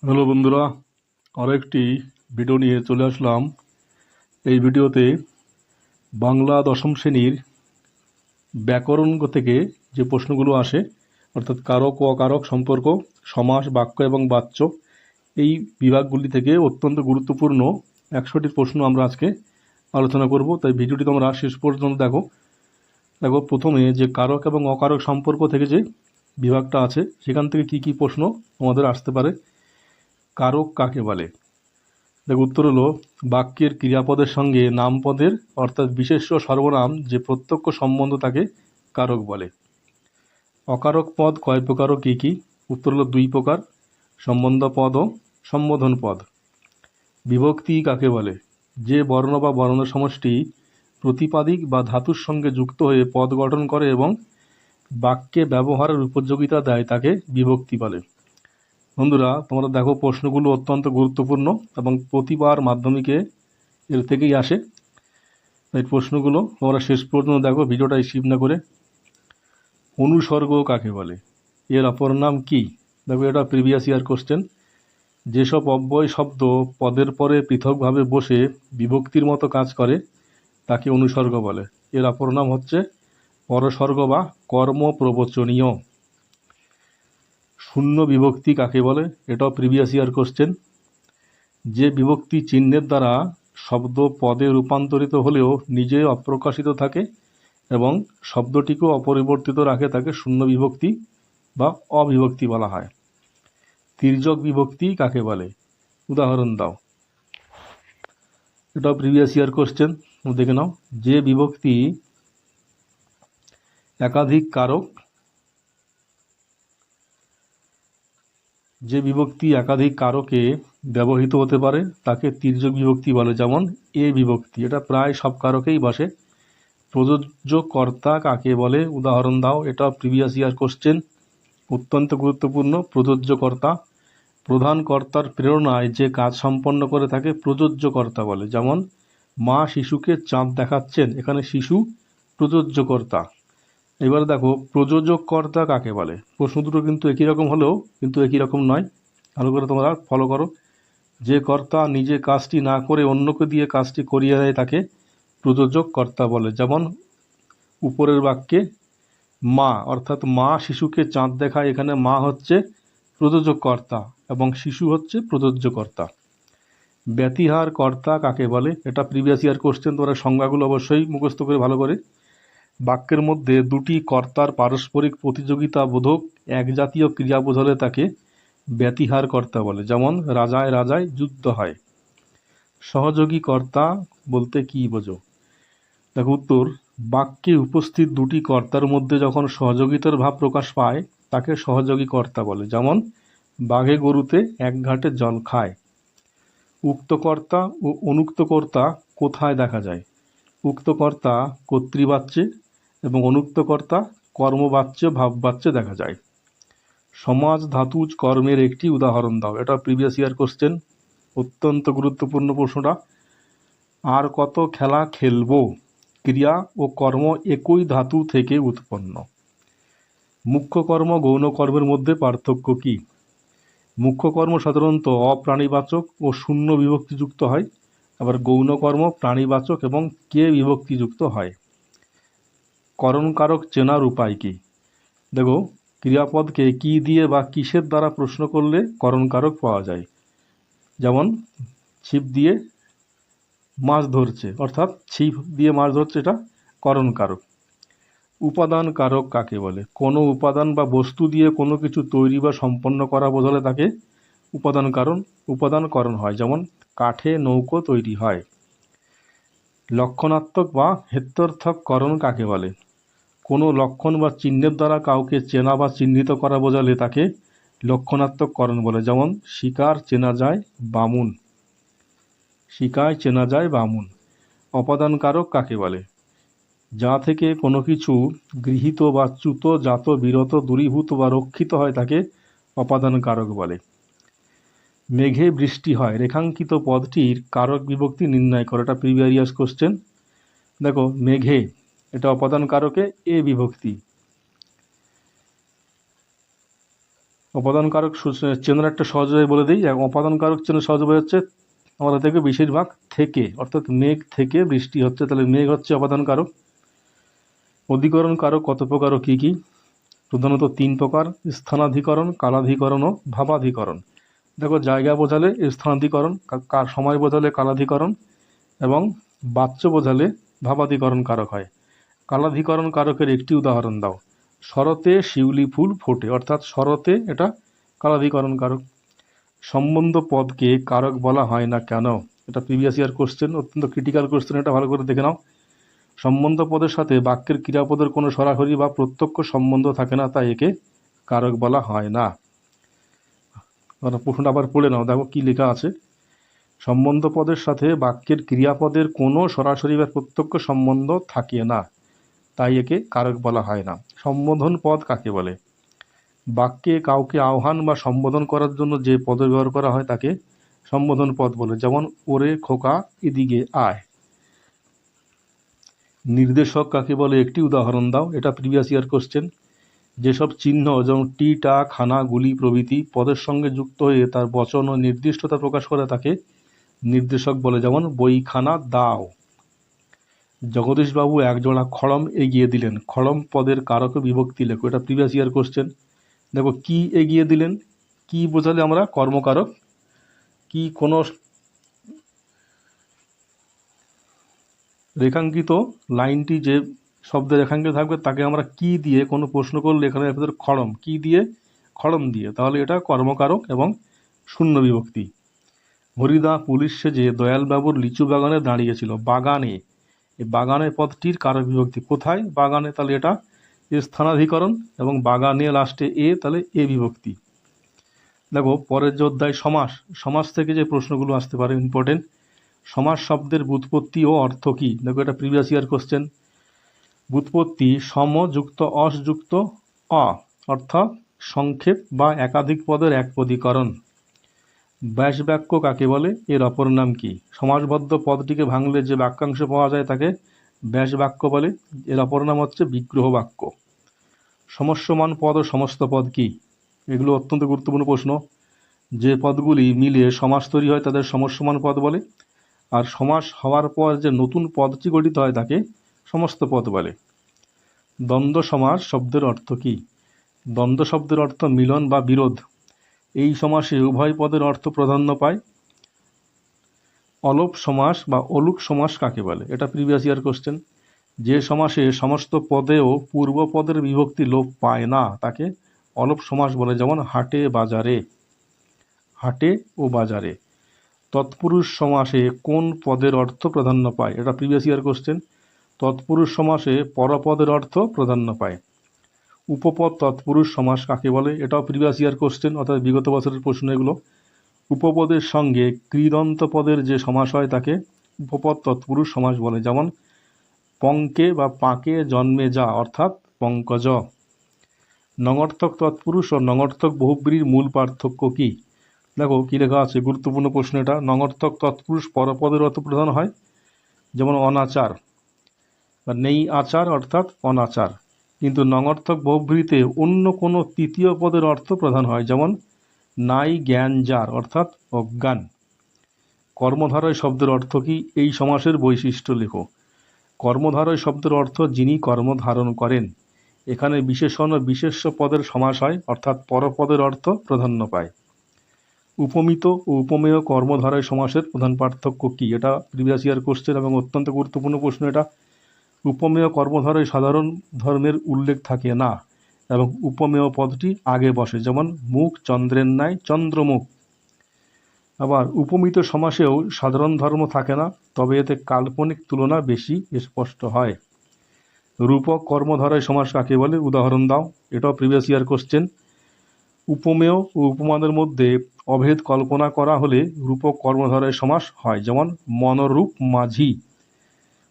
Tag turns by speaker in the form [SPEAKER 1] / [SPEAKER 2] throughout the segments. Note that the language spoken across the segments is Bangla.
[SPEAKER 1] হ্যালো বন্ধুরা, আরও একটি ভিডিও নিয়ে চলে আসলাম। এই ভিডিওতে বাংলা দশম শ্রেণীর ব্যাকরণ থেকে যে প্রশ্নগুলো আসে, অর্থাৎ কারক ও অকারক সম্পর্ক, সমাস, বাক্য এবং বাচ্য, এই বিভাগগুলি থেকে অত্যন্ত গুরুত্বপূর্ণ 100টি প্রশ্ন আমরা আজকে আলোচনা করব। তাই ভিডিওটি তোমরা শেষ পর্যন্ত দেখো। প্রথমে যে কারক এবং অকারক সম্পর্ক থেকে যে বিভাগটা আছে, সেখান থেকে কি কি প্রশ্ন আমাদের আসতে পারে। কারক কাকে বলে? উত্তর হলো, বাক্যের ক্রিয়াপদের সঙ্গে নামপদের অর্থাৎ বিশেষ্য সর্বনাম যে প্রত্যক্ষ সম্বন্ধ তাকে কারক বলে। অকারক পদ কয় প্রকার ও কী কী? উত্তর হলো 2 প্রকার, সম্বন্ধ পদ ও সম্বোধন পদ। বিভক্তি কাকে বলে? যে বর্ণ বা বর্ণ সমষ্টি প্রতিপাদিক বা ধাতুর সঙ্গে যুক্ত হয়ে পদ গঠন করে এবং বাক্যে ব্যবহারের উপযোগিতা দেয় তাকে বিভক্তি বলে। বন্ধুরা, তোমরা দেখো, প্রশ্নগুলো অত্যন্ত গুরুত্বপূর্ণ এবং প্রতিবার মাধ্যমিকে এর থেকেই আসে। তাই প্রশ্নগুলো তোমরা শেষ পর্যন্ত দেখো, ভিডিওটা স্কিপ না করে। অনুসর্গ কাকে বলে? এর অপর নাম কি? দেখো, এটা প্রিভিয়াস ইয়ার কোশ্চেন। যেসব অব্যয় শব্দ পদের পরে পৃথকভাবে বসে বিভক্তির মতো কাজ করে তাকে অনুসর্গ বলে। এর অপর নাম হচ্ছে পরসর্গ বা কর্মপ্রবচনীয়। শূন্য বিভক্তি কাকে বলে? এটাও প্রিভিয়াস ইয়ার কোশ্চেন। যে বিভক্তি চিহ্নের দ্বারা শব্দ পদে রূপান্তরিত হলেও নিজে অপ্রকাশিত থাকে এবং শব্দটিকেও অপরিবর্তিত রাখে তাকে শূন্য বিভক্তি বা অবিভক্তি বলা হয়। তির্যক বিভক্তি কাকে বলে? উদাহরণ দাও। এটাও প্রিভিয়াস ইয়ার কোশ্চেন, দেখে নাও। যে বিভক্তি একাধিক কারকে ব্যবহৃত হতে পারে তাকে তির্যক বিভক্তি বলে। যেমন এ বিভক্তি, এটা প্রায় সব কারকেই বসে। প্রযোজ্য কর্তা কাকে বলে? উদাহরণ দাও। এটা প্রিভিয়াস ইয়ার কোশ্চেন, অত্যন্ত গুরুত্বপূর্ণ। প্রযোজ্য কর্তা প্রধান কর্তার প্রেরণায় যে কাজ সম্পন্ন করে তাকে প্রযোজ্য কর্তা বলে। যেমন মা শিশুকে চাঁদ দেখাচ্ছেন, এখানে শিশু প্রযোজ্য কর্তা। এবার দেখো, প্রযোজক কর্তা কাকে বলে? প্রশ্ন দুটো কিন্তু একই রকম হলেও কিন্তু একই রকম নয়। ভালো করে তোমরা ফলো করো। যে কর্তা নিজে কাজটি না করে অন্যকে দিয়ে কাজটি করিয়ে দেয় তাকে প্রযোজক কর্তা বলে। যেমন উপরের বাক্যে মা, অর্থাৎ মা শিশুকে চাঁদ দেখায়, এখানে মা হচ্ছে প্রযোজক কর্তা এবং শিশু হচ্ছে প্রযোজ্য কর্তা। ব্যতিহার কর্তা কাকে বলে? এটা প্রিভিয়াস ইয়ার কোশ্চেন, তোমরা সংজ্ঞাগুলো অবশ্যই মুখস্থ করে ভালো করে। বাক্যের মধ্যে দুটি কর্তার পারস্পরিক প্রতিযোগিতা বোধক এক জাতীয় ক্রিয়া বোঝালে তাকে ব্যতিহার কর্তা বলে। যেমন রাজায় রাজায় যুদ্ধ হয়। সহযোগী কর্তা বলতে কি বোঝো? দেখো উত্তর, বাক্যে উপস্থিত দুটি কর্তার মধ্যে যখন সহযোগিতার ভাব প্রকাশ পায় তাকে সহযোগী কর্তা বলে। যেমন বাঘে গরুতে এক ঘাটে জল খায়। উক্ত কর্তা ও অনুক্ত কর্তা কোথায় দেখা যায়? উক্ত কর্তা কর্তৃবাচ্যে এবং অনুক্ত কর্তা কর্মবাচ্যে ভাববাচ্যে দেখা যায়। সমাজ ধাতুজ কর্মের একটি উদাহরণ দাও। এটা প্রিভিয়াস ইয়ার কোশ্চেন, অত্যন্ত গুরুত্বপূর্ণ প্রশ্নটা। আর কত খেলা খেলবো ক্রিয়া ও কর্ম একই ধাতু থেকে উৎপন্ন। মুখ্য কর্ম গৌণ কর্মের মধ্যে পার্থক্য কি? মুখ্য কর্ম সাধারণত অপ্রাণীবাচক ও শূন্য বিভক্তিযুক্ত হয়, আবার গৌণ কর্ম প্রাণীবাচক এবং কে বিভক্তিযুক্ত হয়। করণকারক চেনার উপায় কি? দেখো, ক্রিয়াপদকে কি দিয়ে বা কিসের দ্বারা প্রশ্ন করলে করণকারক পাওয়া যায়। যেমন ছিপ দিয়ে মাছ ধরছে, অর্থাৎ ছিপ দিয়ে মাছ ধরছে, এটা করণকারক। উপাদান কারক কাকে বলে? কোনো উপাদান বা বস্তু দিয়ে কোনো কিছু তৈরি বা সম্পন্ন করা বোঝালে তাকে উপাদান করণ হয়। যেমন কাঠে নৌকো তৈরি হয়। লক্ষণাত্মক বা হেত্যার্থক করণ কাকে বলে? কোনো লক্ষণ বা চিহ্নের দ্বারা কাউকে চেনা বা চিহ্নিত করা বোঝালে তাকে লক্ষণাত্মক করণ বলে। যেমন শিকার চেনা যায় বামুন, শিকায় চেনা যায় বামুন। অপাদান কারক কাকে বলে? যা থেকে কোনো কিছু গৃহীত বা চ্যুত, জাত, বিরত, দূরীভূত বা রক্ষিত হয় তাকে অপাদান কারক বলে। মেঘে বৃষ্টি হয় রেখাঙ্কিত পদটির কারক বিভক্তি নির্ণয় করো। এটা প্রিভিয়াস কোশ্চেন। দেখো, মেঘে, এটা অপাদান কারকে এ বিভক্তি। অপাদান কারক চেনার একটা সহজভাবে বলে দিই। অপাদান কারক চেনার সহজভাবে হচ্ছে আমাদের থেকে বেশিরভাগ থেকে, অর্থাৎ মেঘ থেকে বৃষ্টি হচ্ছে, তাহলে মেঘ হচ্ছে অপাদান কারক। অধিকরণ কারক কত প্রকার ও কী কী? প্রধানত 3 প্রকার: স্থানাধিকরণ, কালাধিকরণ ও ভাবাধিকরণ। দেখো, জায়গা বোঝালে স্থানাধিকরণ, সময় বোঝালে কালাধিকরণ এবং বাচ্য বোঝালে ভাবাধিকরণ কারক হয়। কালাধিকরণ কারকের একটি উদাহরণ দাও। শরতে শিউলি ফুল ফোটে, অর্থাৎ শরতে এটা কালাধিকরণ কারক। সম্বন্ধ পদকে কারক বলা হয় না কেন? এটা প্রিভিয়াস ইয়ার কোশ্চেন, অত্যন্ত ক্রিটিক্যাল কোশ্চেন, এটা ভালো করে দেখে নাও। সম্বন্ধ পদের সাথে বাক্যের ক্রিয়াপদের কোনো সরাসরি বা প্রত্যক্ষ সম্বন্ধ থাকে না, তাই একে কারক বলা হয় না। প্রশ্নটা আবার পড়ে নাও, দেখো কি লেখা আছে। সম্বন্ধ পদের সাথে বাক্যের ক্রিয়াপদের কোনো সরাসরি বা প্রত্যক্ষ সম্বন্ধ থাকে না, তাই একে কারক বলা হয় না। সম্বোধন পদ কাকে বলে? বাক্যে কাউকে আহ্বান বা সম্বোধন করার জন্য যে পদ ব্যবহার করা হয় তাকে সম্বোধন পদ বলে, যেমন ওরে খোকা এদিকে আয়। নির্দেশক কাকে বলে একটি উদাহরণ দাও। এটা প্রিভিয়াস ইয়ার কোশ্চেন। যেসব চিহ্ন যেমন টি, টা, খানা, গুলি প্রভৃতি পদের সঙ্গে যুক্ত হয়ে তার বচন ও নির্দিষ্টতা প্রকাশ করে তাকে নির্দেশক বলে, যেমন বইখানা দাও। জগদীশবাবু একজোড়া খড়ম এগিয়ে দিলেন। খড়ম পদের কারক ও বিভক্তি লেখো। এটা প্রিভিয়াস ইয়ার কোশ্চেন। দেখো, কি এগিয়ে দিলেন, কি বোঝালে আমরা কর্মকারক। কি কোনো রেখাঙ্কিত লাইনটি যে শব্দে রেখাঙ্কিত থাকবে তাকে আমরা কি দিয়ে কোনো প্রশ্ন করলে, এখানে খড়ম, কি দিয়ে? খড়ম দিয়ে, তাহলে এটা কর্মকারক এবং শূন্য বিভক্তি। হরিদা পুলিশ সেজে দয়ালবাবুর লিচু বাগানে দাঁড়িয়েছিল। বাগানে, এই বাগানে পদটির কারক বিভক্তি কোথায়? বাগানে, তাহলে এটা স্থানাধিকরণ, এবং বাগানে লাস্টে এ, তাহলে এ বিভক্তি। দেখো, পরের যে অধ্যায় সমাস, সমাস থেকে যে প্রশ্নগুলো আসতে পারে ইম্পর্টেন্ট। সমাস শব্দের ব্যুৎপত্তি ও অর্থ কী? দেখো, এটা প্রিভিয়াস ইয়ার কোশ্চেন। ব্যুৎপত্তি সম যুক্ত অস যুক্ত অ, অর্থাৎ সংক্ষেপ বা একাধিক পদের একপদীকরণ। ব্যাসবাক্য কাকে বলে? এর অপর নাম কি? সমাসবদ্ধ পদটিকে ভাঙলে যে বাক্যাংশ পাওয়া যায় তাকে ব্যাসবাক্য বলে, এর অপর নাম হচ্ছে বিগ্রহ বাক্য। সমস্যমান পদ ও সমস্ত পদ কি? এগুলো অত্যন্ত গুরুত্বপূর্ণ প্রশ্ন। যে পদগুলি মিলে সমাস তৈরি হয় তাদের সমস্যমান পদ বলে, আর সমাস হওয়ার পর যে নতুন পদটি গঠিত হয় তাকে সমস্ত পদ বলে। দ্বন্দ্ব সমাস শব্দের অর্থ কী? দ্বন্দ্ব শব্দের অর্থ মিলন বা বিরোধ। এই সমাসে উভয় পদের অর্থ প্রাধান্য পায়। অলোপ সমাস বা অলুক সমাস কাকে বলে? এটা প্রিভিয়াস ইয়ার কোশ্চেন। যে সমাসে সমস্ত পদেও পূর্ব পদের বিভক্তি লোপ পায় না তাকে অলোপ সমাস বলে, যেমন হাটে বাজারে, হাটে ও বাজারে। তৎপুরুষ সমাসে কোন পদের অর্থ প্রাধান্য পায়? এটা প্রিভিয়াস ইয়ার কোশ্চেন। তৎপুরুষ সমাসে পরপদের অর্থ প্রাধান্য পায়। উপপদ তৎপুরুষ সমাস কাকে বলে? এটাও প্রিভিয়াস ইয়ার কোশ্চেন, অর্থাৎ বিগত বছরের প্রশ্ন এগুলো। উপপদের সঙ্গে কৃদন্ত পদের যে সমাস হয় তাকে উপপদ তৎপুরুষ সমাস বলে, যেমন পঙ্কে বা পাকে জন্মে যা, অর্থাৎ পঙ্কজ। নঙর্থক তৎপুরুষ ও নঙর্থক বহুব্রীর মূল পার্থক্য কি? দেখো কি লেখা আছে, গুরুত্বপূর্ণ প্রশ্ন এটা। নঙর্থক তৎপুরুষ পরপদের অর্থ প্রধান হয়, যেমন অনাচার বা নেই আচার, অর্থাৎ অনাচার। কিন্তু নঙর্থক বহুব্রীতে অন্য কোনো তৃতীয় পদের অর্থ প্রধান হয়, যেমন নাই জ্ঞান যার, অর্থাৎ অজ্ঞান। কর্মধারয় শব্দের অর্থ কি? এই সমাসের বৈশিষ্ট্য লেখো। কর্মধারয় শব্দের অর্থ যিনি কর্ম ধারণ করেন। এখানে বিশেষণ ও বিশেষ্য পদের সমাস হয়, অর্থাৎ পরপদের অর্থ প্রাধান্য পায়। উপমিত ও উপমেয় কর্মধারয় সমাসের প্রধান পার্থক্য কি? এটা প্রিভিয়াস ইয়ার কোশ্চেন এবং অত্যন্ত গুরুত্বপূর্ণ প্রশ্ন এটা। উপমেয় কর্মধারয় সাধারণ ধর্মের উল্লেখ থাকে না এবং উপমেয় পদটি আগে বসে, যেমন মুখ চন্দ্রের ন্যায় চন্দ্রমুখ। আবার উপমিত সমাসেও সাধারণ ধর্ম থাকে না, তবে এতে কাল্পনিক তুলনা বেশি স্পষ্ট হয়। রূপক কর্মধারয় সমাস কাকে বলে? উদাহরণ দাও। এটাও প্রিভিয়াস ইয়ার কোশ্চেন। উপমেয় ও উপমানের মধ্যে অভেদ কল্পনা করা হলে রূপক কর্মধারয় সমাস হয়, যেমন মনরূপ মাঝি।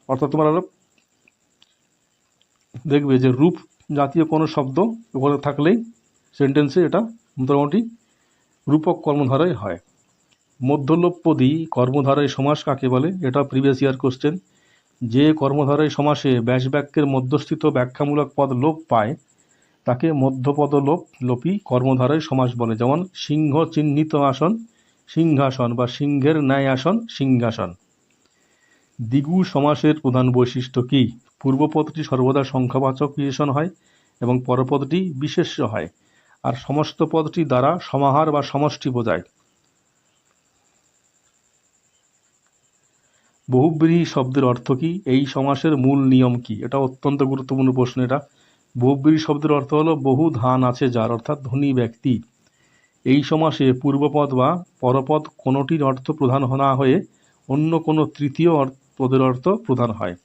[SPEAKER 1] অর্থাৎ তোমরা দেখবে যে রূপ জাতীয় কোনো শব্দ ওখানে থাকলেই সেন্টেন্সে এটা মোটামুটি রূপক কর্মধারয় হয়। মধ্যলোপপদী কর্মধারয় সমাস কাকে বলে? এটা প্রিভিয়াস ইয়ার কোশ্চেন। যে কর্মধারয় সমাসে ব্যাসবাক্যের মধ্যস্থিত ব্যাখ্যামূলক পদ লোপ পায় তাকে মধ্যপদলোপী কর্মধারয় সমাস বলে, যেমন সিংহ চিহ্নিত আসন সিংহাসন বা সিংহের ন্যায় আসন সিংহাসন। দ্বিগু সমাসের প্রধান বৈশিষ্ট্য কি? পূর্বপদটি সর্বদা সংখ্যাবাচক বিশেষণ হয় এবং পরপদটি বিশেষ্য হয়, আর সমস্ত পদটি দ্বারা সমাহার বা সমষ্টি বোঝায়। বহুব্রীহি শব্দের অর্থ কি? এই সমাসের মূল নিয়ম কি? এটা অত্যন্ত গুরুত্বপূর্ণ প্রশ্ন। এটা বহুব্রীহি শব্দের অর্থ হলো বহু ধান আছে যার, অর্থাৎ ধনী ব্যক্তি। এই সমাসে পূর্বপদ বা পরপদ কোনোটির অর্থ প্রধান না হয়ে অন্য কোনো তৃতীয় পদের অর্থ প্রধান হয়।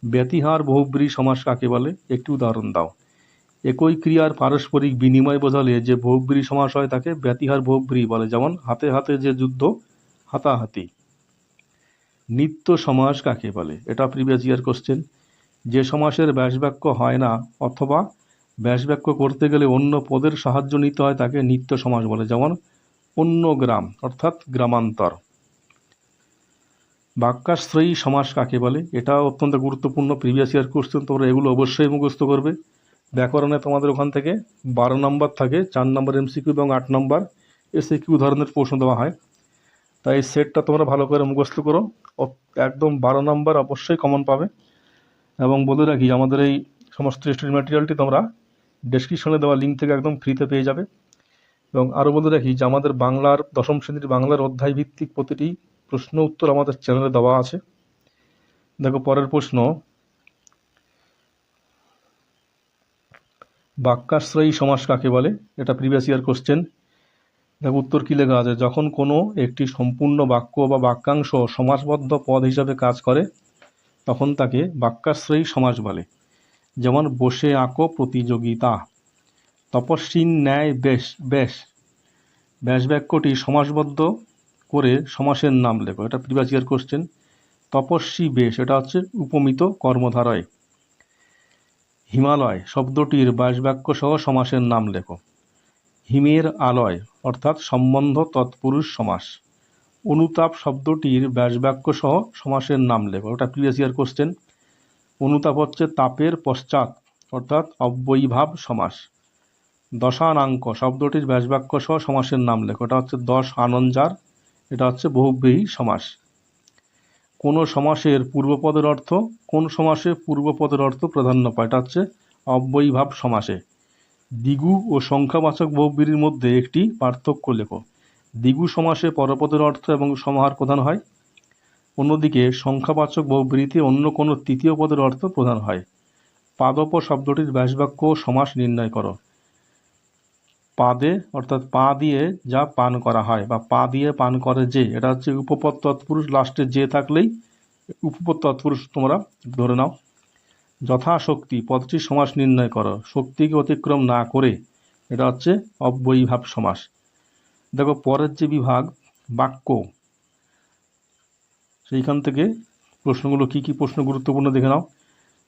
[SPEAKER 1] ব্যতিহার বহুব্রীহি সমাস কাকে বলে? একটি উদাহরণ দাও। একই ক্রিয়ার পারস্পরিক বিনিময় বোঝালে যে বহুব্রীহি সমাস হয় তাকে ব্যতিহার বহুব্রীহি বলে, যেমন হাতে হাতে যে যুদ্ধ, হাতাহাতি। নিত্য সমাস কাকে বলে? এটা প্রিভিয়াস ইয়ার কোশ্চেন। যে সমাসের ব্যাসবাক্য হয় না অথবা ব্যাসবাক্য করতে গেলে অন্য পদের সাহায্য নিতে হয় তাকে নিত্য সমাস বলে, যেমন অন্য গ্রাম অর্থাৎ গ্রামান্তর। বাক্যাশ্রয়ী সমাস কাকে বলে? এটা অত্যন্ত গুরুত্বপূর্ণ প্রিভিয়াস ইয়ার কোশ্চেন, তোমরা এগুলো অবশ্যই মুখস্থ করবে। ব্যাকরণে তোমাদের ওখান থেকে 12 নম্বর থাকে, 4 নম্বর এমসিকিউ এবং 8 নম্বর এসিকিউ ধরনের প্রশ্ন দেওয়া হয়। তাই এই সেটটা তোমরা ভালো করে মুখস্থ করো, একদম 12 নম্বর অবশ্যই কমন পাবে। এবং বলে রাখি, আমাদের এই সমস্ত স্টাডি ম্যাটেরিয়ালটি তোমরা ডেসক্রিপশনে দেওয়া লিঙ্ক থেকে একদম ফ্রিতে পেয়ে যাবে। এবং আরও বলে রাখি যে আমাদের বাংলার 10ম শ্রেণীর বাংলার অধ্যায় ভিত্তিক প্রতিটি প্রশ্ন উত্তর আমাদের চ্যানেলে দেওয়া আছে। দেখো পরের প্রশ্ন, বাক্যাশ্রয়ী সমাস কাকে বলে? এটা প্রিভিয়াস ইয়ার কোশ্চেন। দেখো উত্তর কী লেখা আছে। যখন কোনো একটি সম্পূর্ণ বাক্য বা বাক্যাংশ সমাসবদ্ধ পদ হিসাবে কাজ করে তখন তাকে বাক্যাশ্রয়ী সমাস বলে, যেমন বসে আঁকো প্রতিযোগিতা। তপস্বীর ন্যায় বেশ বেশ, ব্যাস বাক্যটি সমাসবদ্ধ করে সমাসের নাম লেখো। এটা প্রিভিয়াস ইয়ার কোশ্চেন। তপস্বী বেশ, এটা হচ্ছে উপমিত কর্মধারয়। হিমালয় শব্দটির ব্যাস বাক্য সহ সমাসের নাম লেখো। হিমের আলয় অর্থাৎ সম্বন্ধ তৎপুরুষ সমাস। অনুতাপ শব্দটির ব্যাস বাক্য সহ সমাসের নাম লেখো। ওটা প্রিভিয়াস ইয়ার কোশ্চেন। অনুতাপ হচ্ছে তাপের পশ্চাৎ অর্থাৎ অব্যয়ীভাব সমাস। দশানাঙ্ক শব্দটির ব্যাস বাক্য সহ সমাসের নাম লেখো। এটা হচ্ছে দশ আনঞ্জার, এটা হচ্ছে বহুব্রীহি সমাস। কোন সমাসের পূর্বপদের অর্থ, কোন সমাসে পূর্বপদের অর্থ প্রাধান্য পায়? এটা হচ্ছে অব্যয়ীভাব সমাসে। দ্বিগু ও সংখ্যাবাচক বহুব্রীহির মধ্যে একটি পার্থক্য লেখো। দ্বিগু সমাসে পরপদের অর্থ এবং সমাহার প্রধান হয়, অন্যদিকে সংখ্যাবাচক বহুব্রীহিতে অন্য কোনো তৃতীয় পদের অর্থ প্রধান হয়। পাদপ শব্দটির ব্যাসবাক্য ও সমাস নির্ণয় করো। পাদে অর্থাৎ পা দিয়ে যা পান করা হয় বা পা দিয়ে পান করে যে, এটা হচ্ছে উপপদ তৎপুরুষ, লাস্টে যে থাকলেই উপপদ তৎপুরুষ তোমরা ধরে নাও। যথাশক্তি পদটির সমাস নির্ণয় করো। শক্তিকে অতিক্রম না করে, এটা হচ্ছে অব্যয়ীভাব সমাস। দেখো পরের যে বিভাগ বাক্য, সেইখান থেকে প্রশ্নগুলো কি কি প্রশ্ন গুরুত্বপূর্ণ দেখে নাও।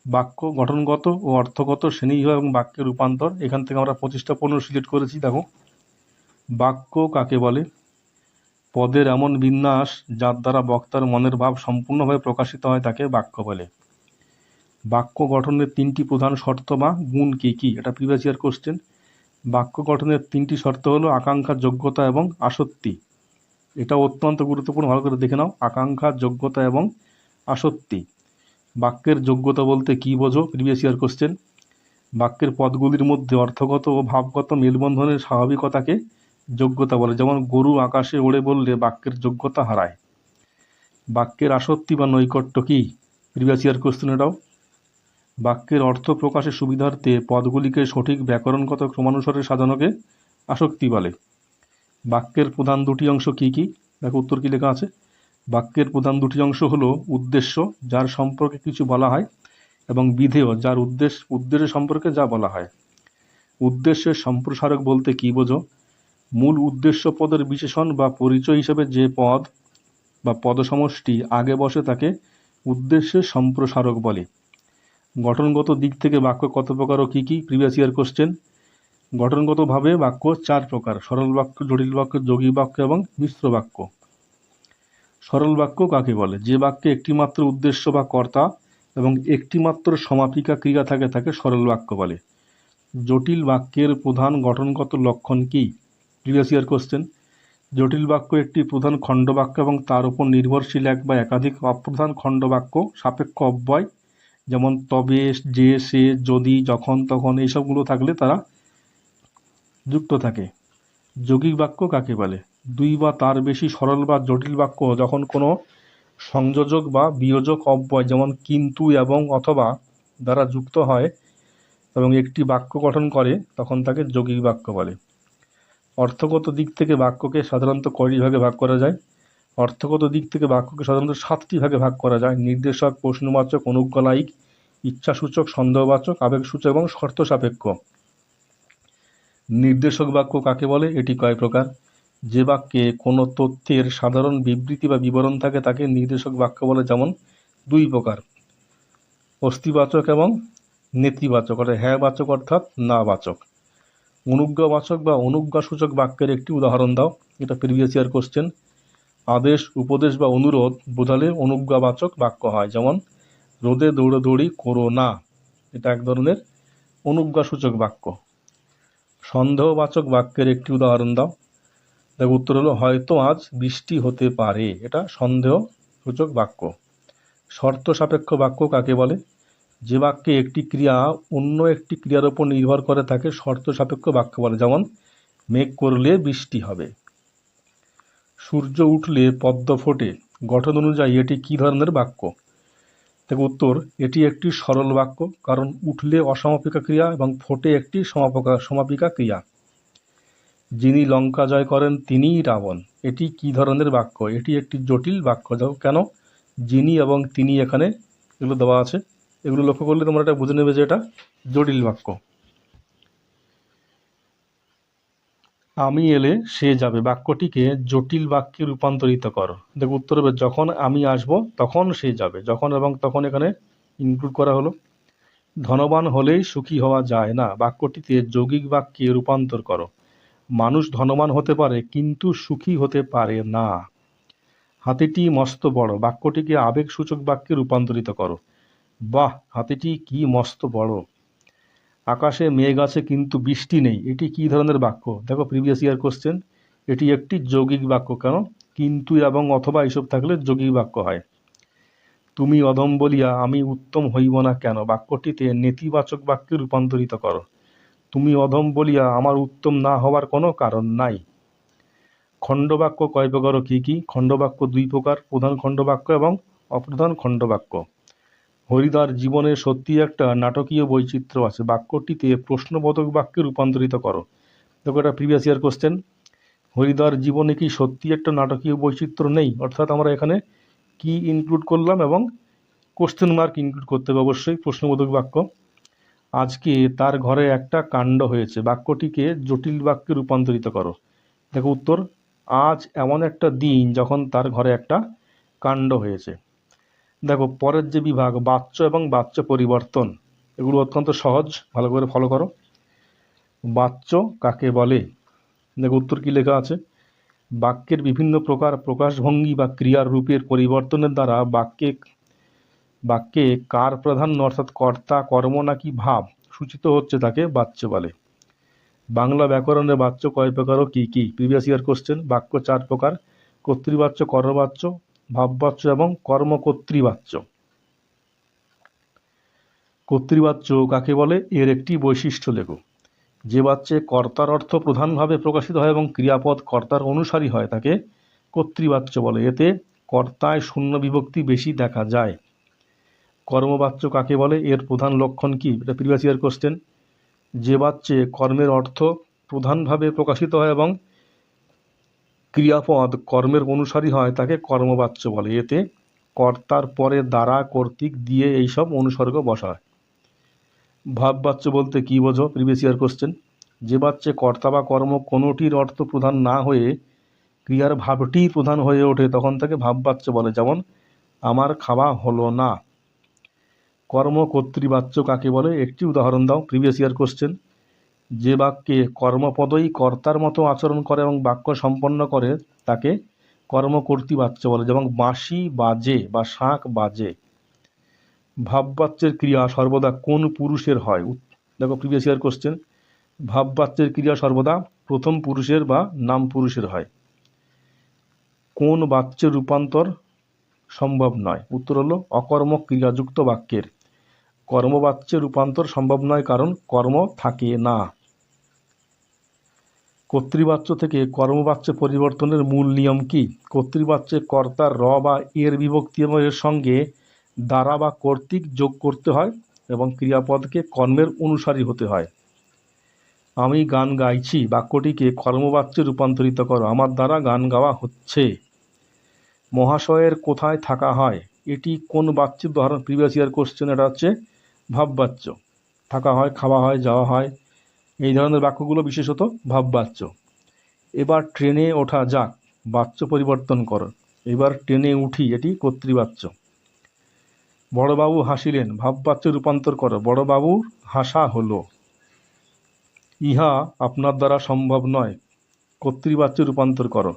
[SPEAKER 1] বাক্য গঠনগত ও অর্থগত শ্রেণীবিভাগ এবং বাক্যের রূপান্তর, এখান থেকে আমরা 25টা প্রশ্ন সিলেক্ট করেছি। দেখো বাক্য কাকে বলে? পদের এমন বিন্যাস যার দ্বারা বক্তার মনের ভাব সম্পূর্ণভাবে প্রকাশিত হয় তাকে বাক্য বলে। বাক্য গঠনের 3টি প্রধান শর্ত বা গুণ কি কি? এটা প্রিভিয়াস ইয়ার কোশ্চেন। বাক্য গঠনের 3টি শর্ত হলো আকাঙ্ক্ষা, যোগ্যতা এবং আসক্তি। এটা অত্যন্ত গুরুত্বপূর্ণ, ভালো করে দেখে নাও। আকাঙ্ক্ষা, যোগ্যতা এবং আসক্তি। বাক্যের যোগ্যতা বলতে কি বোঝো? Previous year question. বাক্যের পদগুলির মধ্যে অর্থগত ও ভাবগত মেলবন্ধনের স্বাভাবিকতাকে যোগ্যতা বলে, যেমন গরু আকাশে ওড়ে বললে বাক্যের যোগ্যতা হারায়। বাক্যের আসক্তি বা নৈকট্য কি? প্রিভিয়াস ইয়ার কোশ্চেন এটাও। বাক্যের অর্থ প্রকাশের সুবিধার্থে পদগুলিকে সঠিক ব্যাকরণগত ক্রমানুসারে সাজানোকে আসক্তি বলে। বাক্যের প্রধান দুটি অংশ কি কি? দেখো উত্তর কি লেখা আছে। বাক্যের প্রধান দুটি অংশ হলো উদ্দেশ্য, যার সম্পর্কে কিছু বলা হয়, এবং বিধেয়, যার উদ্দেশ্য সম্পর্কে যা বলা হয়। উদ্দেশ্যের সম্প্রসারক বলতে কি বোঝো? মূল উদ্দেশ্য পদের বিশেষণ বা পরিচয় হিসেবে যে পদ বা পদসমষ্টি আগে বসে তাকে উদ্দেশ্যের সম্প্রসারক বলে। গঠনগত দিক থেকে বাক্য কত প্রকার ও কি কি? Previous year question. গঠনগতভাবে বাক্য 4 প্রকার: সরল বাক্য, জটিল বাক্য, যৌগিক বাক্য এবং মিশ্র বাক্য। সরল বাক্য কাকে বলে? যে বাক্যে একটিমাত্র উদ্দেশ্য বা কর্তা এবং একটিমাত্র সমাপিকা ক্রিয়া থাকে তাকে সরল বাক্য বলে। জটিল বাক্যের প্রধান গঠনগত লক্ষণ কি? Previous year question. জটিল বাক্য একটি প্রধান খণ্ডবাক্য এবং তার উপর নির্ভরশীল এক বা একাধিক অপ্রধান খণ্ডবাক্য সাপেক্ষ অব্যয়, যেমন তবে, যে, সে, যদি, যখন, তখন এইসবগুলো থাকলে তারা যুক্ত থাকে। যৌগিক বাক্য কাকে বলে? দুই বা তার বেশি সরল বা জটিল বাক্য যখন কোনো সংযোজক বা বিয়োজক অব্যয় যেমন কিন্তু এবং অথবা দ্বারা যুক্ত হয় এবং একটি বাক্য গঠন করে তখন তাকে যৌগিক বাক্য বলে। অর্থগত দিক থেকে বাক্যকে সাধারণত কয়টি ভাগে ভাগ করা যায়? অর্থগত দিক থেকে বাক্যকে সাধারণত 7টি ভাগে ভাগ করা যায়: নির্দেশক, প্রশ্নবাচক, অনুজ্ঞালায়িক, ইচ্ছাসূচক, সন্দেহবাচক, আবেগসূচক এবং শর্ত সাপেক্ষ। নির্দেশক বাক্য কাকে বলে? এটি কয় প্রকার? যে বাক্যে কোনো তথ্যের সাধারণ বিবৃতি বা বিবরণ থাকে তাকে নির্দেশক বাক্য বলে, যেমন 2 প্রকার: অস্তিবাচক এবং নেতিবাচক, অর্থাৎ হ্যাঁ বাচক অর্থাৎ না বাচক। অনুজ্ঞাবাচক বা অনুজ্ঞাসূচক বাক্যের একটি উদাহরণ দাও। এটা প্রিভিয়াস ইয়ার কোশ্চেন। আদেশ, উপদেশ বা অনুরোধ বোঝালে অনুজ্ঞাবাচক বাক্য হয়, যেমন রোদে দৌড়াদৌড়ি করো না, এটা এক ধরনের অনুজ্ঞাসূচক বাক্য। সন্দেহবাচক বাক্যের একটি উদাহরণ দাও। দেখো উত্তর হলো হয়তো আজ বৃষ্টি হতে পারে, এটা সন্দেহসূচক বাক্য। শর্ত সাপেক্ষ বাক্য কাকে বলে? যে বাক্যে একটি ক্রিয়া অন্য একটি ক্রিয়ার উপর নির্ভর করে তাকে শর্ত সাপেক্ষ বাক্য বলে, যেমন মেঘ করলে বৃষ্টি হবে। সূর্য উঠলে পদ্ম ফোটে, গঠন অনুযায়ী এটি কী ধরনের বাক্য? দেখো উত্তর, এটি একটি সরল বাক্য, কারণ উঠলে অসমাপিকা ক্রিয়া এবং ফোটে একটি সমাপিকা ক্রিয়া। যিনি লঙ্কা জয় করেন তিনিই রাবণ, এটি কী ধরনের বাক্য? এটি একটি জটিল বাক্য। কেন? যিনি এবং তিনি এখানে এগুলো দেওয়া আছে, এগুলো লক্ষ্য করলে তোমরা এটা বুঝে নেবে যে এটা জটিল বাক্য। আমি এলে সে যাবে বাক্যটিকে জটিল বাক্যে রূপান্তরিত করো। দেখো উত্তর হবে যখন আমি আসব তখন সে যাবে। যখন এবং তখন এখানে ইনক্লুড করা হলো। ধনবান হলেই সুখী হওয়া যায় না বাক্যটিতে যৌগিক বাক্যে রূপান্তর করো। মানুষ ধনবান হতে পারে কিন্তু সুখী হতে পারে না। হাতিটি মস্ত বড় বাক্যটিকে আবেগসূচক বাক্যে রূপান্তরিত করো। বাহ, হাতিটি কি মস্ত বড়। আকাশে মেঘ আছে কিন্তু বৃষ্টি নেই, এটি কী ধরনের বাক্য? দেখো প্রিভিয়াস ইয়ার কোশ্চেন। এটি একটি যৌগিক বাক্য। কেন? কিন্তু এবং অথবা এইসব থাকলে যৌগিক বাক্য হয়। তুমি অধম বলিয়া আমি উত্তম হইব না কেন বাক্যটিতে নেতিবাচক বাক্যে রূপান্তরিত করো। তুমি অধম বলিয়া আমার উত্তম না হওয়ার কোনো কারণ নাই। খণ্ডবাক্য কয় প্রকার ও কী কী? খণ্ডবাক্য 2 প্রকার: প্রধান খণ্ডবাক্য এবং অপ্রধান খণ্ডবাক্য। হরিদার জীবনে সত্যি একটা নাটকীয় বৈচিত্র্য আছে বাক্যটিতে প্রশ্নবোধক বাক্যে রূপান্তরিত করো। দেখো এটা প্রিভিয়াস ইয়ার কোশ্চেন। হরিদার জীবনে কি সত্যি একটা নাটকীয় বৈচিত্র্য নেই? অর্থাৎ আমরা এখানে কি ইনক্লুড করলাম এবং কোশ্চেন মার্ক ইনক্লুড করতে হবে অবশ্যই, প্রশ্নবোধক বাক্য। আজকে তার ঘরে একটা কাণ্ড হয়েছে বাক্যটিকে জটিল বাক্যে রূপান্তরিত করো। দেখো উত্তর, আজ এমন একটা দিন যখন তার ঘরে একটা কাণ্ড হয়েছে। দেখো পরের যে বিভাগ বাচ্য এবং বাচ্য পরিবর্তন, এগুলো অত্যন্ত সহজ, ভালো করে ফলো করো। বাচ্য কাকে বলে? দেখো উত্তর কি লেখা আছে। বাক্যের বিভিন্ন প্রকার প্রকাশভঙ্গি বা ক্রিয়ার রূপের পরিবর্তনের দ্বারা বাক্যে কার প্রাধান্য অর্থাৎ কর্তা, কর্ম নাকি ভাব সূচিত হচ্ছে তাকে বাচ্য বলে। বাংলা ব্যাকরণে বাচ্য কয় প্রকার ও কী কী? Previous year question. বাক্য 4 প্রকার: কর্তৃবাচ্য, কর্মবাচ্য, ভাববাচ্য এবং কর্মকর্তৃবাচ্য। কর্তৃবাচ্য কাকে বলে? এর একটি বৈশিষ্ট্য লেখো। যে বাচ্যে কর্তার অর্থ প্রধানভাবে প্রকাশিত হয় এবং ক্রিয়াপদ কর্তার অনুসারী হয় তাকে কর্তৃবাচ্য বলে। এতে কর্তায় শূন্য বিভক্তি বেশি দেখা যায়। কর্মবাচ্য কাকে বলে? এর প্রধান লক্ষণ কি? এটা প্রিভিয়াস ইয়ার কোশ্চেন। যে বাচ্যে কর্মের অর্থ প্রধানভাবে প্রকাশিত হয় এবং ক্রিয়াপদ কর্মের অনুসারী হয় তাকে কর্মবাচ্য বলে। এতে কর্তার পরে দ্বারা, কর্তৃক, দিয়ে এইসব অনুসর্গ বসায়। ভাববাচ্য বলতে কি বোঝো? Previous year question. যে বাচ্চে কর্তা বা কর্ম কোনোটির অর্থ প্রধান না হয়ে ক্রিয়ার ভাবটি প্রধান হয়ে ওঠে তখন তাকে ভাববাচ্য বলে, যেমন আমার খাওয়া হলো না। কর্মকর্তৃবাচ্য কাকে বলে? একটি উদাহরণ দাও। Previous year question. যে বাক্যে কর্মপদই কর্তার মতো আচরণ করে এবং বাক্য সম্পন্ন করে তাকে কর্মকর্তৃবাচ্য বলে, যেমন বাঁশি বাজে বা শাঁখ বাজে। ভাববাচ্যের ক্রিয়া সর্বদা কোন পুরুষের হয়? দেখো প্রিভিয়াস ইয়ার কোশ্চেন, ভাববাচ্যের ক্রিয়া সর্বদা প্রথম পুরুষের বা নাম পুরুষের হয়। কোন বাচ্যের রূপান্তর সম্ভব নয়? উত্তর হলো অকর্মক ক্রিয়াযুক্ত বাক্যের। কর্মবাচ্যের রূপান্তর সম্ভব নয় কারণ কর্ম থাকে না। কর্তৃবাচ্য থেকে কর্মবাচ্যে পরিবর্তনের মূল নিয়ম কি? কর্তৃবাচ্যে কর্তার র বা এর বিভক্তি এবং এর সঙ্গে দ্বারা বা কর্তৃক যোগ করতে হয় এবং ক্রিয়াপদকে কর্মের অনুসারী হতে হয়। আমি গান গাইছি বাক্যটিকে কর্মবাচ্যে রূপান্তরিত করো। আমার দ্বারা গান গাওয়া হচ্ছে। মহাশয়ের কোথায় থাকা হয়? এটি কোন বাচ্যের উদাহরণ? Previous year question. এটা হচ্ছে ভাববাচ্য। থাকা হয়, খাওয়া হয়, যাওয়া হয়, এই ধরনের বাক্যগুলো বিশেষত ভাববাচ্য। এবার ট্রেনে ওঠা যাক, বাচ্য পরিবর্তন করো। এবার ট্রেনে উঠি, এটি কর্তৃবাচ্য। বড়বাবু হাসিলেন, ভাববাচ্য রূপান্তর করো। বড়বাবুর হাসা হলো। ইহা আপনার দ্বারা সম্ভব নয়, কর্তৃবাচ্যে রূপান্তর করো।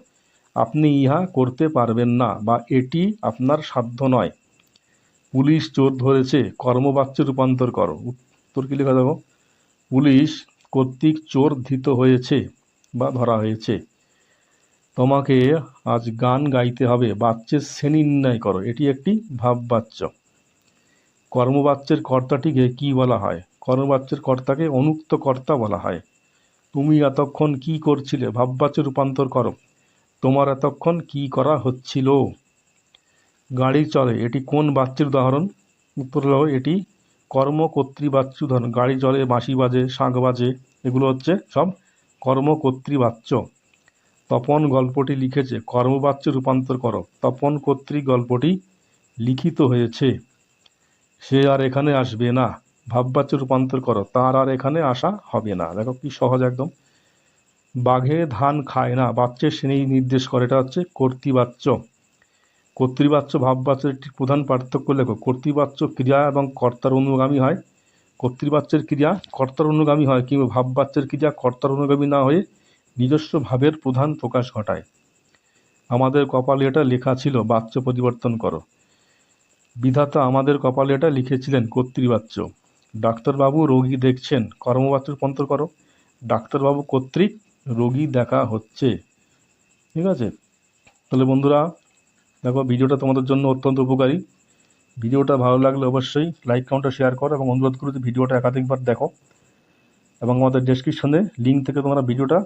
[SPEAKER 1] আপনি ইহা করতে পারবেন না বা এটি আপনার সাধ্য নয়। পুলিশ চোর ধরেছে, কর্মবাচ্যে রূপান্তর করো। উত্তর কি লেখা দেখো? পুলিশ কর্তৃক চোর ধৃত হয়েছে বা ধরা হয়েছে। তোমাকে আজ গান গাইতে হবে, বাচ্যের শ্রেণী নির্ণয় করো। এটি একটি ভাববাচ্য। কর্মবাচ্যের কর্তাটিকে কি বলা হয়? কর্মবাচ্যের কর্তাকে অনুক্ত কর্তা বলা হয়। তুমি এতক্ষণ কি করছিলে? ভাববাচ্যে রূপান্তর করো। তোমার এতক্ষণ কি করা হচ্ছিল? গাড়ি চলে, এটি কোন বাচ্যের উদাহরণ? উত্তর হলো এটি কর্মকর্তৃবাচ্য উদাহরণ। গাড়ি চলে, বাঁশি বাজে, শাঁখ বাজে, এগুলো হচ্ছে সব কর্মকর্তৃবাচ্য। তপন গল্পটি লিখেছে, কর্মবাচ্যে রূপান্তর করো। তপন কর্তৃক গল্পটি লিখিত হয়েছে। সে আর এখানে আসবে না, ভাববাচ্যে রূপান্তর করো। তার আর এখানে আসা হবে না। দেখো কি সহজ একদম। বাঘে ধান খায় না, বাচ্যের শ্রেণী নির্দেশ করে। এটা হচ্ছে কর্তৃবাচ্য। কর্তৃবাচ্য ভাববাচ্যের একটি প্রধান পার্থক্য লেখো। কর্তৃবাচ্য ক্রিয়া এবং কর্তার অনুগামী হয়। কর্তৃবাচ্যের ক্রিয়া কর্তার অনুগামী হয়, কিন্তু ভাববাচ্যের ক্রিয়া কর্তার অনুগামী না হয়ে নিজস্ব ভাবের প্রধান প্রকাশ ঘটায়। আমাদের কপালে এটা লেখা ছিল, বাচ্য পরিবর্তন করো। বিধাতা আমাদের কপালে এটা লিখেছিলেন, কর্তৃবাচ্য। ডাক্তারবাবু রোগী দেখছেন, কর্মবাচ্য রূপান্তর করো। ডাক্তারবাবু কর্তৃক রোগী দেখা হচ্ছে। ঠিক আছে? তাহলে বন্ধুরা দেখো, ভিডিওটা তোমাদের জন্য অত্যন্ত উপকারী। ভিডিওটা ভালো লাগলে অবশ্যই লাইক, কমেন্ট, শেয়ার করো এবং অনুরোধ করি যে ভিডিওটা একাধিকবার দেখো এবং আমাদের ডেসক্রিপশনে লিঙ্ক থেকে তোমরা ভিডিওটা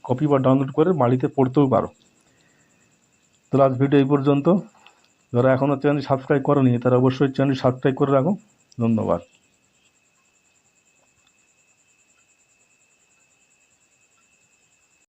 [SPEAKER 1] কপি বা ডাউনলোড করে বাড়িতে পড়তেও পারো। তাহলে আজ ভিডিও এই পর্যন্ত। যারা এখনও চ্যানেল সাবস্ক্রাইব করোনি তারা অবশ্যই চ্যানেল সাবস্ক্রাইব করে রাখো। ধন্যবাদ।